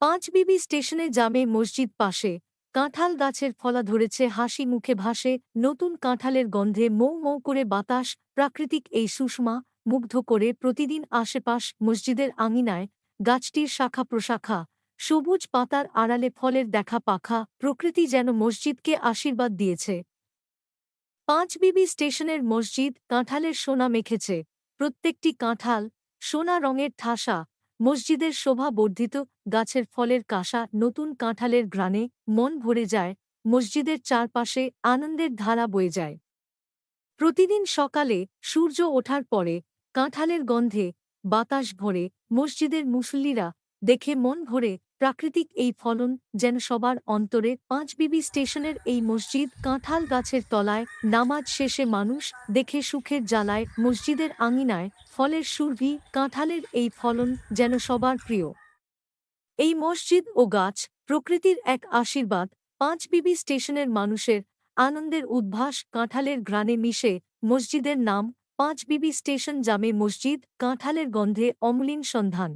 পাঁচবিবি স্টেশনে জামে মসজিদ পাশে কাঁঠাল গাছের ফলা ধরেছে, হাসি মুখে ভাসে নতুন কাঁঠালের গন্ধে মৌ মৌ করে বাতাস। প্রাকৃতিক এই সুষমা মুগ্ধ করে প্রতিদিন আশেপাশ মসজিদের আঙিনায় গাছটির শাখা প্রশাখা, সবুজ পাতার আড়ালে ফলের দেখা পাখা, প্রকৃতি যেন মসজিদকে আশীর্বাদ দিয়েছে। পাঁচবিবি স্টেশনের মসজিদ কাঁঠালের সোনা মেখেছে, প্রত্যেকটি কাঁঠাল সোনা রঙের ঠাসা। মসজিদের শোভা বর্ধিত, গাছের ফলের কাঁসা, নতুন কাঁঠালের ঘ্রাণে মন ভরে যায়। মসজিদের চারপাশে আনন্দের ধারা বয়ে যায়। প্রতিদিন সকালে সূর্য ওঠার পরে কাঁঠালের গন্ধে বাতাস ভরে, মসজিদের মুসল্লিরা দেখে মন ভরে। প্রাকৃতিক এই ফলন যেন সবার অন্তরে। পাঁচবিবি স্টেশনের এই মসজিদ কাঁঠাল গাছের তলায়, নামাজ শেষে মানুষ দেখে সুখের জ্বালায়। মসজিদের আঙিনায় ফলের সুরভি, কাঁঠালের এই ফলন যেন সবার প্রিয়। এই মসজিদ ও গাছ প্রকৃতির এক আশীর্বাদ। পাঁচবিবি স্টেশনের মানুষের আনন্দের উদ্ভাস কাঁঠালের ঘ্রাণে মিশে। মসজিদের নাম পাঁচবিবি স্টেশন, জামে মসজিদ, কাঁঠালের গন্ধে অমলিন সন্ধান।